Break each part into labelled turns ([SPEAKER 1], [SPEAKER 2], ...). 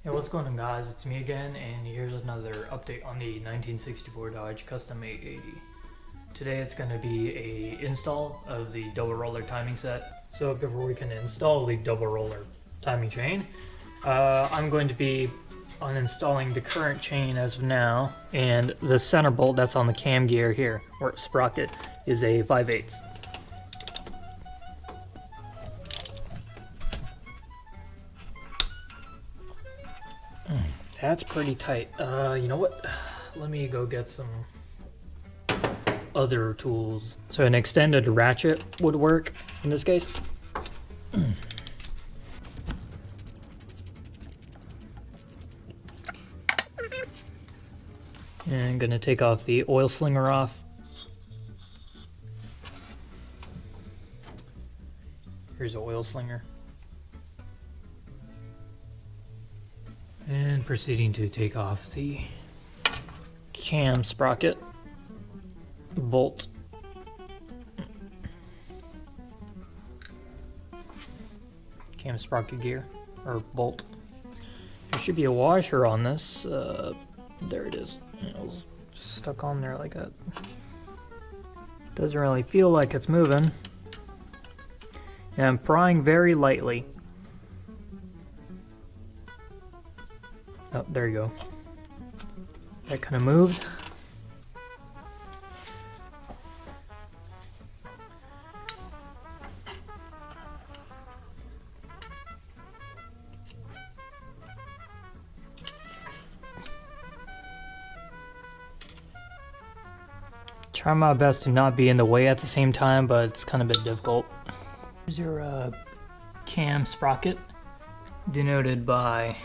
[SPEAKER 1] Hey, what's going on, guys? It's me again, and here's another update on the 1964 Dodge Custom 880. Today it's going to be a install of the double roller timing set. So before we can install the double roller timing chain, I'm going to be uninstalling the current chain as of now, and the center bolt that's on the cam gear here, or sprocket, is a 5/8. That's pretty tight. You know what? Let me go get some other tools. So an extended ratchet would work in this case. And I'm gonna take off the oil slinger off. Here's an oil slinger. And proceeding to take off the cam sprocket bolt. Cam sprocket gear, or bolt. There should be a washer on this. There it is. It was just stuck on there like that. Doesn't really feel like it's moving. And I'm prying very lightly. Oh, there you go. That kind of moved. Try my best to not be in the way at the same time, but it's kind of a bit difficult. Here's your cam sprocket, denoted by,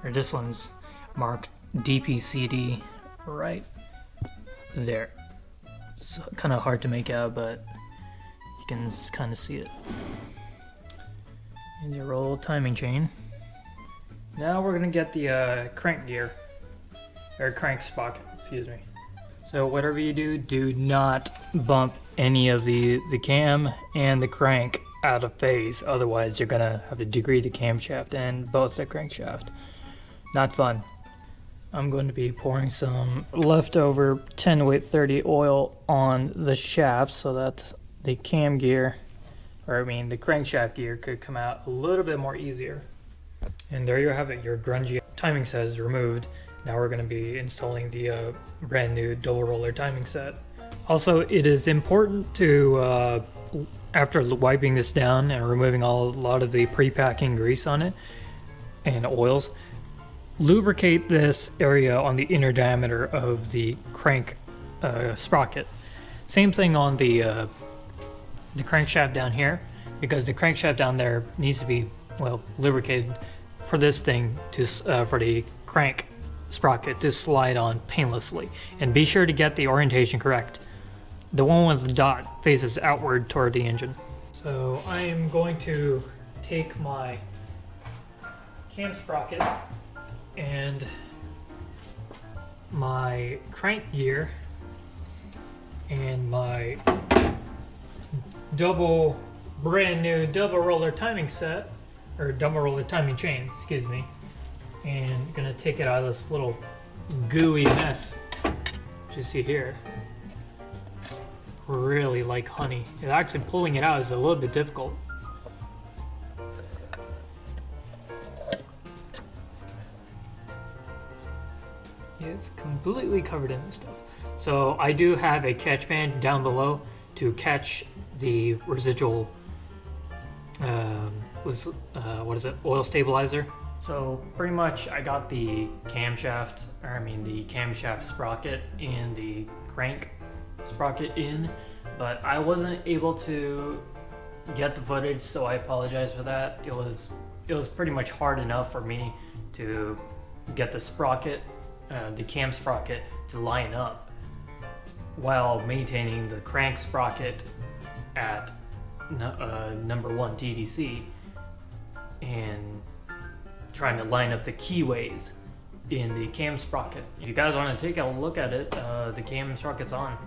[SPEAKER 1] or this one's marked DPCD right there. It's kind of hard to make out, but you can kind of see it. Here's your roll timing chain. Now we're gonna get the crank gear, or crank sprocket, excuse me. So whatever you do, do not bump any of the cam and the crank out of phase. Otherwise, you're gonna have to degrade the camshaft and both the crankshaft. Not fun. I'm going to be pouring some leftover 10 weight 30 oil on the shaft so that the cam gear, or I mean the crankshaft gear, could come out a little bit more easier. And there you have it, your grungy timing set is removed. Now we're going to be installing the brand new double roller timing set. Also, it is important to, after wiping this down and removing a lot of the pre-packing grease on it and oils, lubricate this area on the inner diameter of the crank sprocket. Same thing on the crankshaft down here, because the crankshaft down there needs to be, well, lubricated for this thing to for the crank sprocket to slide on painlessly. And be sure to get the orientation correct. The one with the dot faces outward toward the engine. So I am going to take my cam sprocket and my crank gear and my brand new double roller timing set, or double roller timing chain, excuse me, and gonna take it out of this little gooey mess that you see here. It's really like honey. And actually pulling it out is a little bit difficult. It's completely covered in this stuff. So I do have a catch band down below to catch the residual what is it, oil stabilizer. So pretty much I got the camshaft, or I mean the camshaft sprocket and the crank sprocket in, but I wasn't able to get the footage, so I apologize for that. It was pretty much hard enough for me to get the sprocket, the cam sprocket, to line up while maintaining the crank sprocket at number 1 TDC and trying to line up the keyways in the cam sprocket. If you guys want to take a look at it, the cam sprocket's on.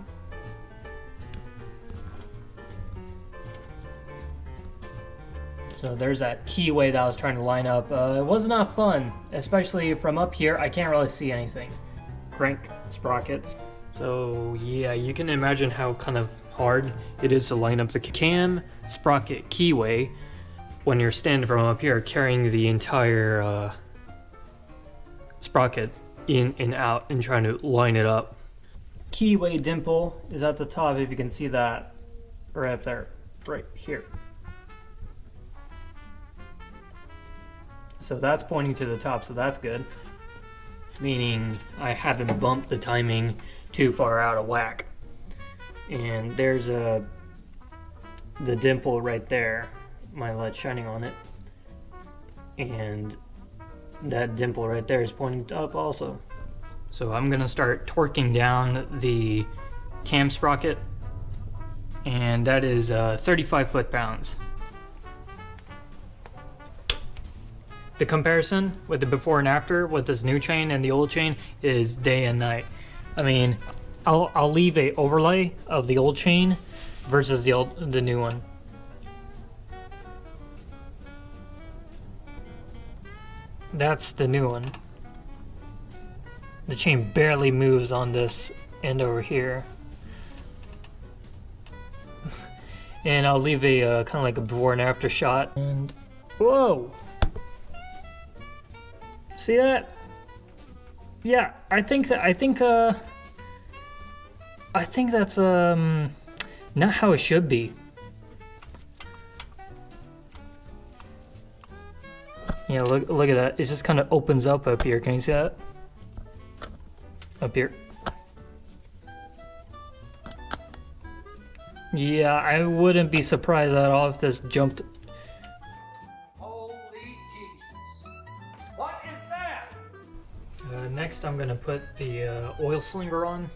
[SPEAKER 1] So there's that keyway that I was trying to line up. It was not fun, especially from up here. I can't really see anything. Crank sprockets. So yeah, you can imagine how kind of hard it is to line up the cam sprocket keyway when you're standing from up here carrying the entire sprocket in and out and trying to line it up. Keyway dimple is at the top, if you can see that right up there, right here. So that's pointing to the top, so that's good. Meaning I haven't bumped the timing too far out of whack. And there's the dimple right there, my light shining on it. And that dimple right there is pointing up also. So I'm gonna start torquing down the cam sprocket, and that is 35 foot-pounds. The comparison with the before and after with this new chain and the old chain is day and night. I mean, I'll leave a overlay of the old chain versus the new one. That's the new one. The chain barely moves on this end over here. And I'll leave a kind of like a before and after shot. And whoa! See that? Yeah, I think that's not how it should be. Yeah, look at that. It just kind of opens up here. Can you see that? Up here. Yeah, I wouldn't be surprised at all if this jumped.
[SPEAKER 2] Holy Jesus. What is that?
[SPEAKER 1] Next, I'm gonna put the oil slinger on.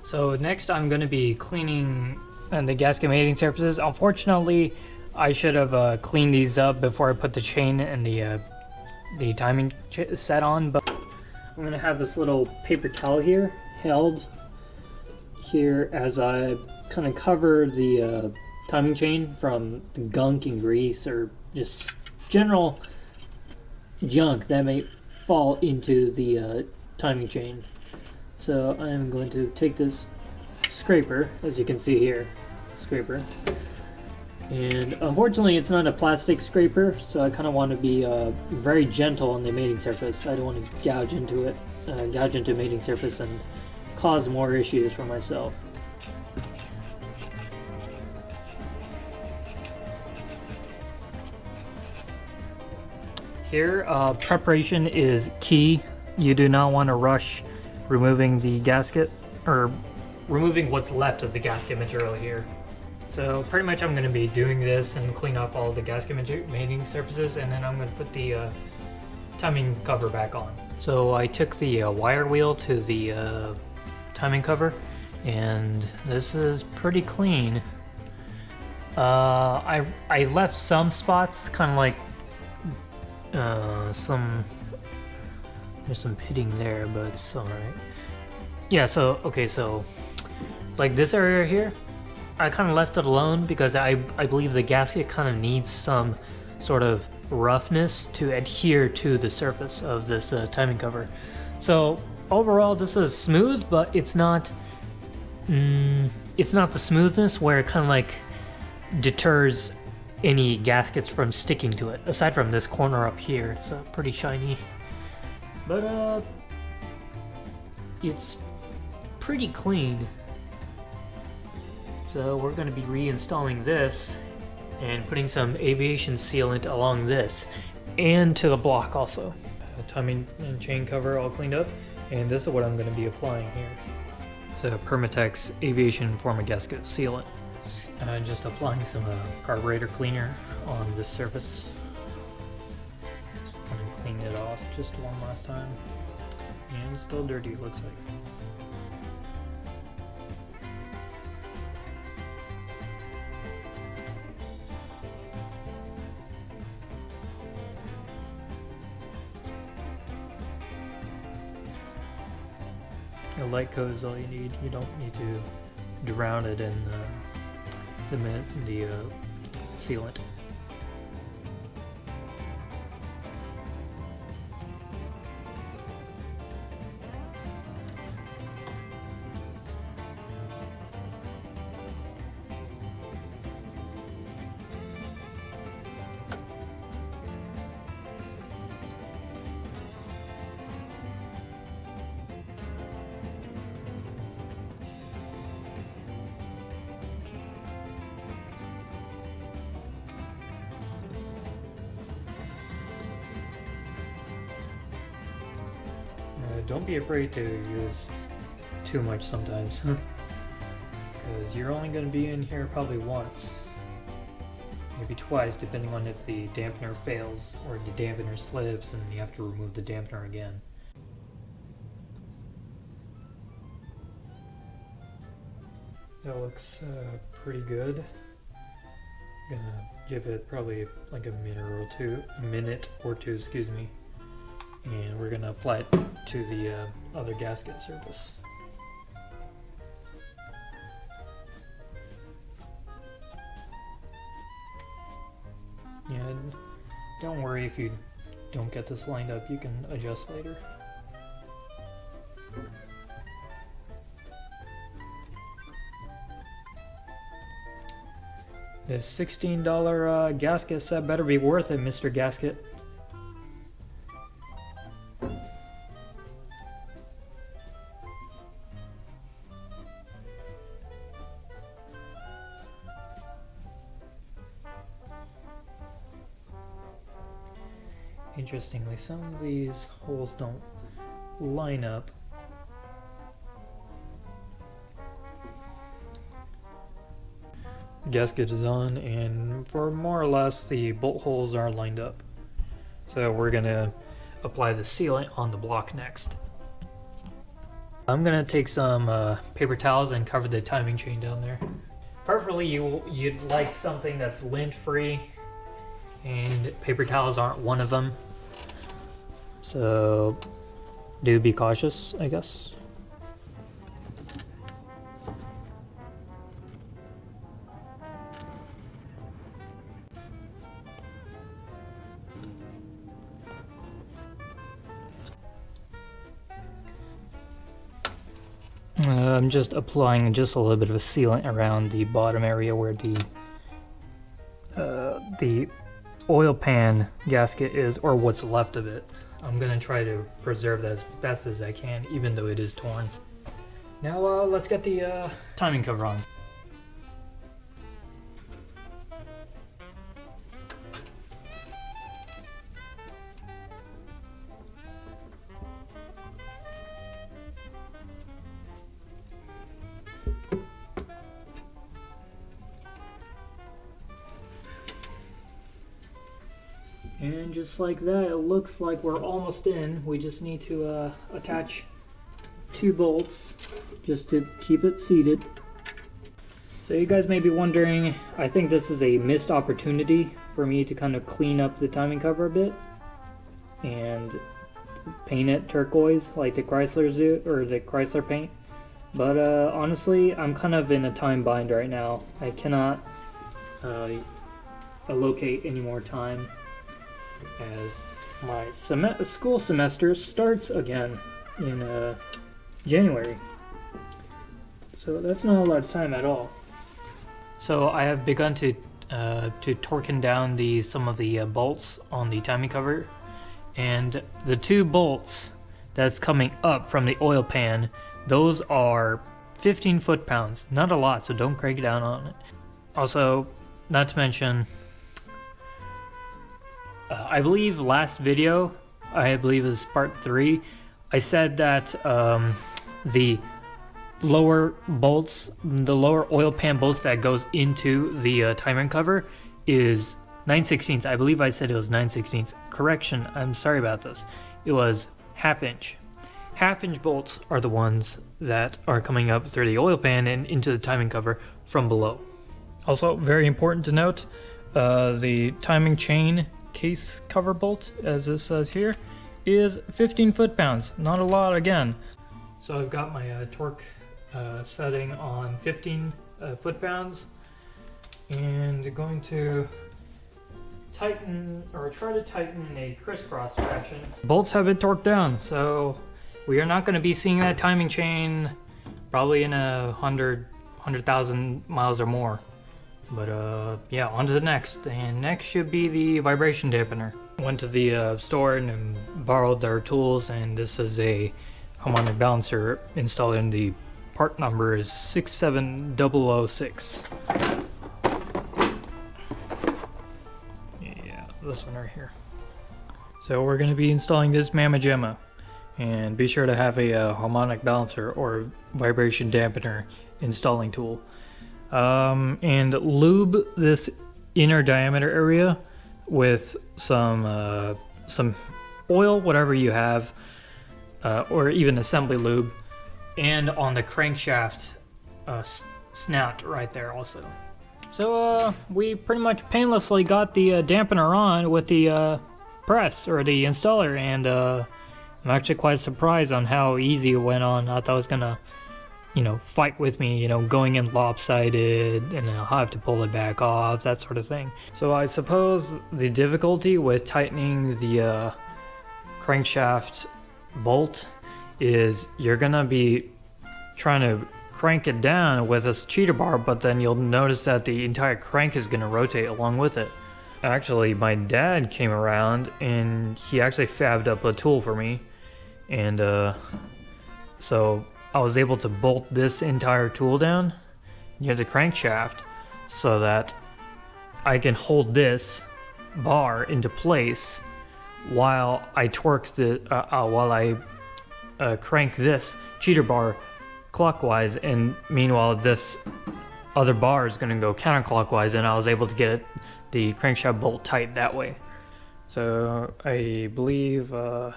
[SPEAKER 1] So next, I'm gonna be cleaning the gasket mating surfaces. Unfortunately, I should have cleaned these up before I put the chain and the timing set on, but I'm gonna have this little paper towel here held here as I kind of cover the timing chain from the gunk and grease or just general junk that may fall into the timing chain. So I am going to take this scraper, as you can see here, scraper. And unfortunately it's not a plastic scraper, so I kind of want to be very gentle on the mating surface. I don't want to gouge into it, gouge into mating surface and cause more issues for myself. Here, preparation is key. You do not want to rush removing the gasket, or removing what's left of the gasket material here. So pretty much I'm going to be doing this and clean up all the gasket mating surfaces, and then I'm going to put the timing cover back on. So I took the wire wheel to the timing cover, and this is pretty clean. I left some spots, kind of like there's some pitting there, but it's alright. Yeah, so okay, so like this area here, I kind of left it alone because I believe the gasket kind of needs some sort of roughness to adhere to the surface of this timing cover. So overall this is smooth, but it's not the smoothness where it kind of like deters any gaskets from sticking to it. Aside from this corner up here, it's pretty shiny, but it's pretty clean. So we're going to be reinstalling this and putting some aviation sealant along this and to the block also. Timing and chain cover all cleaned up, and this is what I'm going to be applying here. So Permatex aviation forma gasket sealant. Just applying some carburetor cleaner on this surface. Just kind of clean it off just one last time. And it's still dirty, it looks like. The light coat is all you need. You don't need to drown it in the sealant. Don't be afraid to use too much sometimes, because you're only going to be in here probably once, maybe twice, depending on if the dampener fails or the dampener slips and you have to remove the dampener again. That looks pretty good. Gonna give it probably like a minute or two, excuse me. And we're going to apply it to the other gasket surface. And don't worry if you don't get this lined up, you can adjust later. This $16 gasket set better be worth it, Mr. Gasket. Interestingly, some of these holes don't line up. The gasket is on, and for more or less the bolt holes are lined up. So we're gonna apply the sealant on the block next. I'm gonna take some paper towels and cover the timing chain down there. Preferably you'd like something that's lint free, and paper towels aren't one of them. So do be cautious, I guess. I'm just applying just a little bit of a sealant around the bottom area where the oil pan gasket is, or what's left of it. I'm gonna try to preserve that as best as I can, even though it is torn. Now let's get the timing cover on. And just like that, it looks like we're almost in. We just need to attach 2 bolts just to keep it seated. So you guys may be wondering, I think this is a missed opportunity for me to kind of clean up the timing cover a bit and paint it turquoise like the Chryslers do, or the Chrysler paint. But honestly, I'm kind of in a time bind right now. I cannot allocate any more time, as my school semester starts again in January. So that's not a lot of time at all. So I have begun to torquing down some of the bolts on the timing cover, and the 2 bolts that's coming up from the oil pan, those are 15 foot-pounds. Not a lot, so don't crank down on it. Also, not to mention, I believe last video, I believe is part 3, I said that the lower bolts, the lower oil pan bolts that goes into the timing cover is 9/16. I believe I said it was 9/16. Correction, I'm sorry about this. It was 1/2 inch. 1/2 inch bolts are the ones that are coming up through the oil pan and into the timing cover from below. Also, very important to note, the timing chain case cover bolt, as it says here, is 15 foot-pounds. Not a lot again. So I've got my torque setting on 15 foot-pounds, and going to tighten, or try to tighten in a crisscross fashion. Bolts have been torqued down, so we are not going to be seeing that timing chain probably in 100,000 miles or more. But yeah, on to the next, and next should be the vibration dampener. Went to the store and borrowed their tools, and this is a harmonic balancer installed in the part number is 67006. Yeah, this one right here. So we're going to be installing this Mamma Jamma, and be sure to have a harmonic balancer or vibration dampener installing tool. And lube this inner diameter area with some oil, whatever you have, or even assembly lube, and on the crankshaft snout right there also. So we pretty much painlessly got the dampener on with the press or the installer, and I'm actually quite surprised on how easy it went on. I thought it was gonna, you know, fight with me, you know, going in lopsided, and then I'll have to pull it back off, that sort of thing. So I suppose the difficulty with tightening the crankshaft bolt is you're gonna be trying to crank it down with a cheater bar, but then you'll notice that the entire crank is gonna rotate along with it. Actually, my dad came around and he actually fabbed up a tool for me, and so I was able to bolt this entire tool down near the crankshaft so that I can hold this bar into place while I torque the crank this cheater bar clockwise, and meanwhile this other bar is going to go counterclockwise, and I was able to get the crankshaft bolt tight that way. So I believe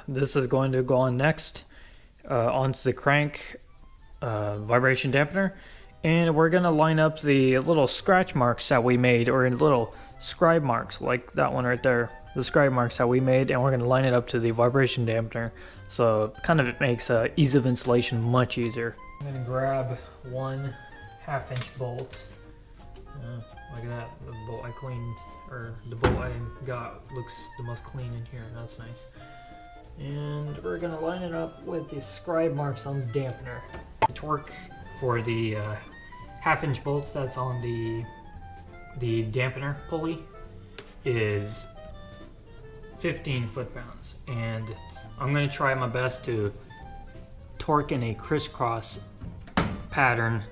[SPEAKER 1] this is going to go on next onto the crank vibration dampener, and we're gonna line up the little scratch marks that we made, or little scribe marks like that one right there, the scribe marks that we made, and we're gonna line it up to the vibration dampener, so kind of it makes ease of installation much easier. I'm gonna grab 1/2 inch bolt. Look at that, the bolt I cleaned, or the bolt I got looks the most clean in here. That's nice. And we're gonna line it up with the scribe marks on the dampener. The torque for the 1/2 inch bolts that's on the dampener pulley is 15 foot-pounds, and I'm gonna try my best to torque in a crisscross pattern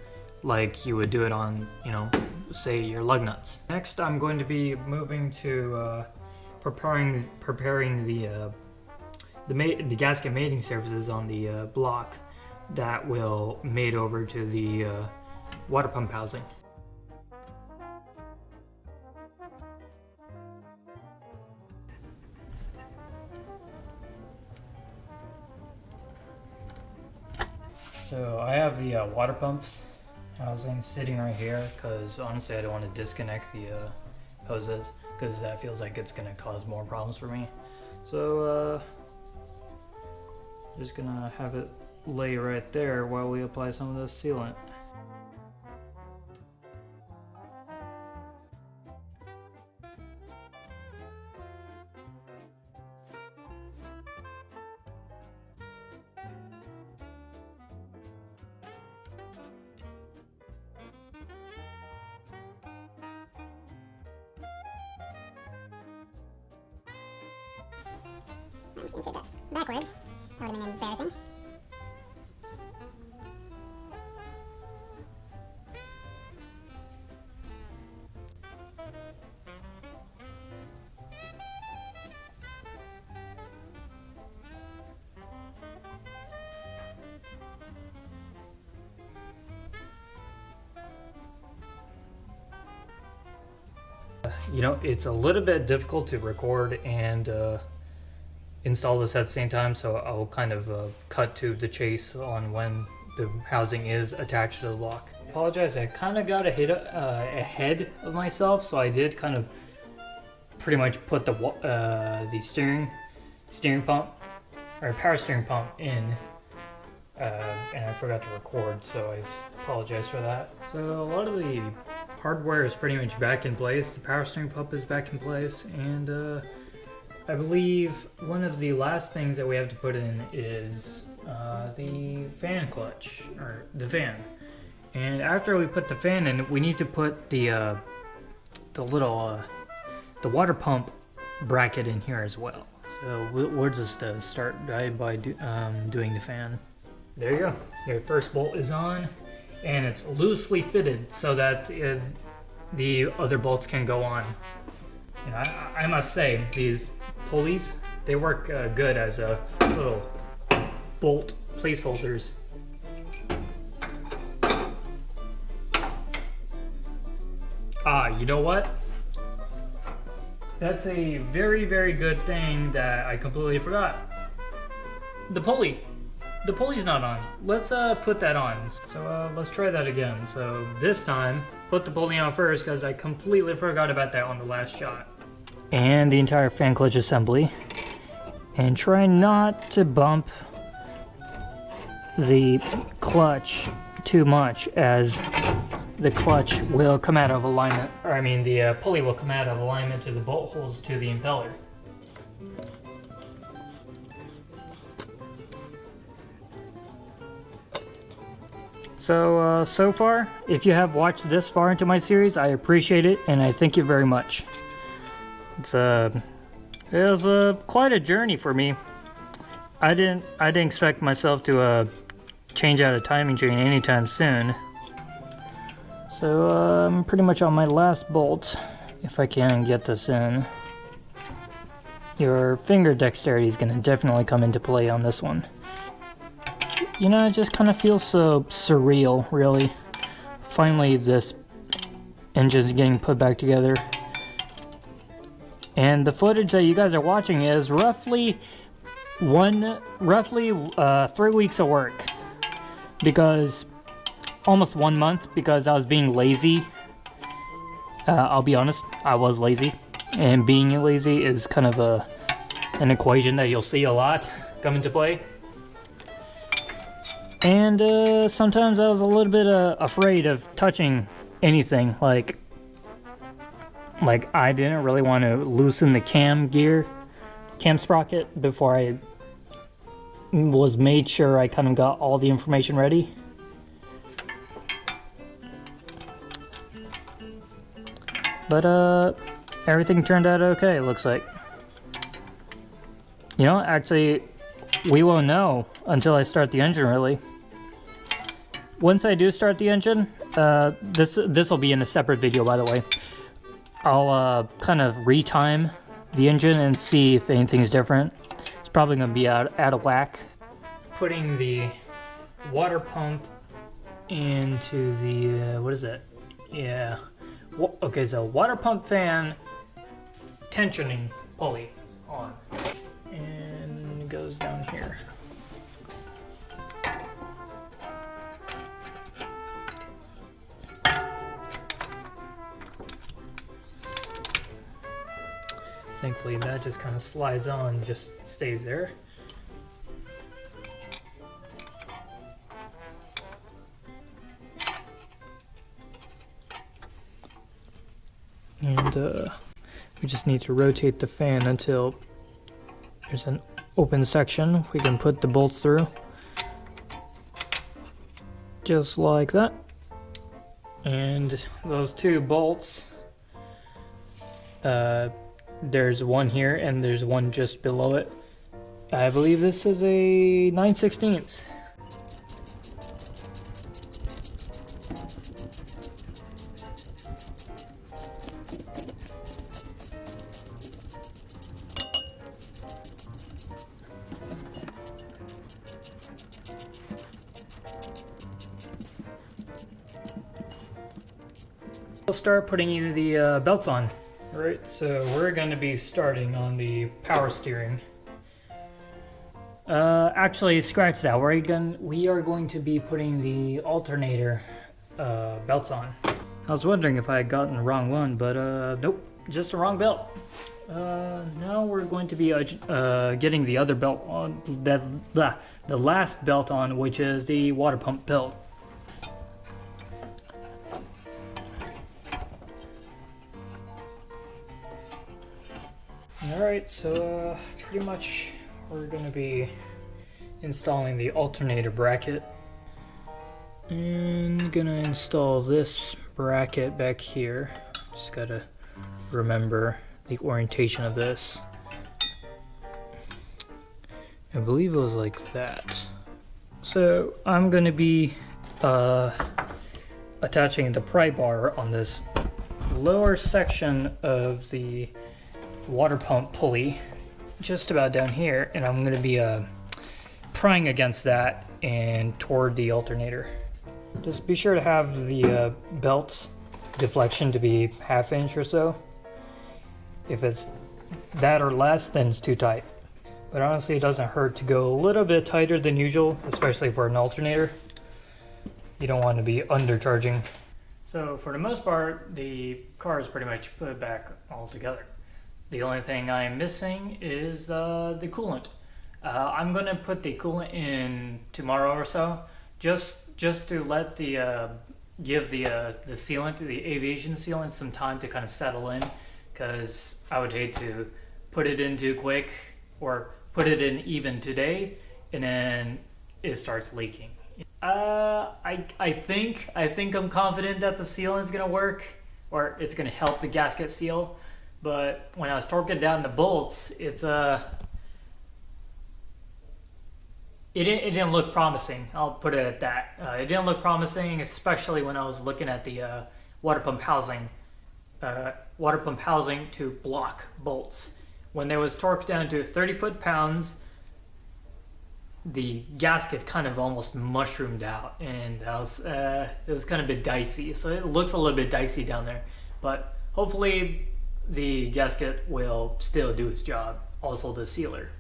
[SPEAKER 1] like you would do it on, you know, say your lug nuts. Next, I'm going to be moving to preparing the gasket mating surfaces on the block that will mate over to the water pump housing. So I have the water pumps housing sitting right here, because honestly I don't want to disconnect the hoses, because that feels like it's going to cause more problems for me. So just gonna have it lay right there while we apply some of this sealant.
[SPEAKER 3] I'll just insert that backwards. That would have been embarrassing.
[SPEAKER 1] You know, it's a little bit difficult to record and install this at the same time, so I'll kind of cut to the chase on when the housing is attached to the block. I apologize, I kind of got ahead of myself, so I did kind of pretty much put the steering pump, or power steering pump in and I forgot to record, so I apologize for that. So a lot of the hardware is pretty much back in place. The power steering pump is back in place, and I believe one of the last things that we have to put in is the fan clutch, or the fan. And after we put the fan in, we need to put the little the water pump bracket in here as well. So we'll just start by doing the fan. There you go. Your first bolt is on, and it's loosely fitted so that the other bolts can go on. You know, I must say, these pulleys, they work good as a little bolt placeholders. You know what? That's a very, very good thing that I completely forgot. The pulley. The pulley's not on. Let's put that on. So let's try that again. So this time, put the pulley on first because I completely forgot about that on the last shot. And the entire fan clutch assembly. And try not to bump the clutch too much, as the clutch will come out of alignment, or I mean the pulley will come out of alignment to the bolt holes to the impeller. So, so far, if you have watched this far into my series, I appreciate it, and I thank you very much. It was quite a journey for me. I didn't expect myself to change out a timing chain anytime soon. So I'm pretty much on my last bolt, if I can get this in. Your finger dexterity is going to definitely come into play on this one. You know, it just kind of feels so surreal, really. Finally, this engine's getting put back together. And the footage that you guys are watching is roughly 3 weeks of work. Because almost 1 month, because I was being lazy. I'll be honest, I was lazy. And being lazy is kind of an equation that you'll see a lot come into play. And sometimes I was a little bit afraid of touching anything. Like I didn't really want to loosen the cam sprocket before I was made sure I kind of got all the information ready. But everything turned out okay, it looks like. You know, actually, we won't know until I start the engine, really. Once I do start the engine, this will be in a separate video, by the way. I'll kind of retime the engine and see if anything's different. It's probably going to be out of whack. Putting the water pump into the, what is it? Yeah. Okay, so water pump fan tensioning pulley on. And it goes down here. Thankfully that just kind of slides on and just stays there. And we just need to rotate the fan until there's an open section we can put the bolts through. Just like that. And those 2 bolts, there's one here and there's one just below it. I believe this is a 9/16. We'll start putting the belts on. Alright, so we're going to be starting on the power steering. Actually, scratch that. We are going to be putting the alternator belts on. I was wondering if I had gotten the wrong one, but nope, just the wrong belt. Now we're going to be getting the other belt on, the last belt on, which is the water pump belt. Alright, so pretty much we're going to be installing the alternator bracket. And gonna install this bracket back here. Just gotta remember the orientation of this. I believe it was like that. So I'm gonna be attaching the pry bar on this lower section of the water pump pulley, just about down here, and I'm gonna be prying against that and toward the alternator. Just be sure to have the belt deflection to be 1/2 inch or so. If it's that or less, then it's too tight. But honestly, it doesn't hurt to go a little bit tighter than usual, especially for an alternator. You don't want to be undercharging. So for the most part, the car is pretty much put back all together. The only thing I'm missing is the coolant. I'm gonna put the coolant in tomorrow or so, just to let the give the sealant, the aviation sealant, some time to kind of settle in, because I would hate to put it in too quick or put it in even today and then it starts leaking. I think I'm confident that the sealant is gonna work, or it's gonna help the gasket seal. But when I was torquing down the bolts, it didn't look promising. I'll put it at that. It didn't look promising, especially when I was looking at the water pump housing to block bolts. When there was torqued down to 30 foot-pounds, the gasket kind of almost mushroomed out, and it was kind of a bit dicey. So it looks a little bit dicey down there, but hopefully the gasket will still do its job. Also the sealer.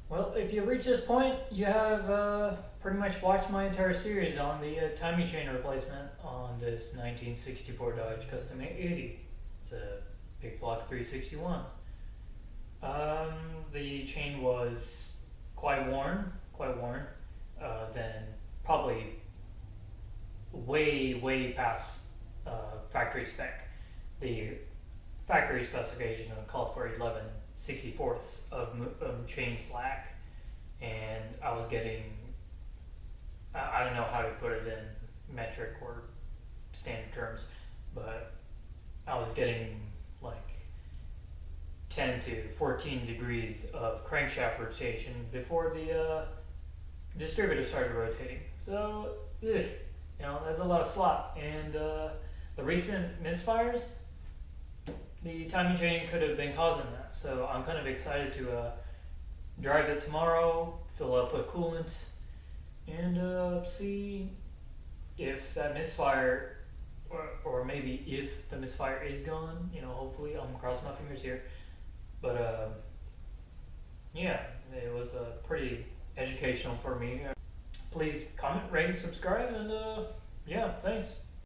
[SPEAKER 1] Well, if you reach this point, you have pretty much watched my entire series on the timing chain replacement on this 1964 Dodge Custom 880. It's a big block 361. The chain was quite worn, then probably way past factory spec. The factory specification called for 11/64ths of chain slack, and I was getting, I don't know how to put it in metric or standard terms, but I was getting like 10 to 14 degrees of crankshaft rotation before the distributor started rotating. So, that's a lot of slop. And the recent misfires, the timing chain could have been causing that. So I'm kind of excited to drive it tomorrow, fill up with coolant, and see if that misfire, or maybe if the misfire is gone. Hopefully, I'm crossing my fingers here. But yeah, it was pretty educational for me. Please comment, rate, subscribe, and yeah, thanks.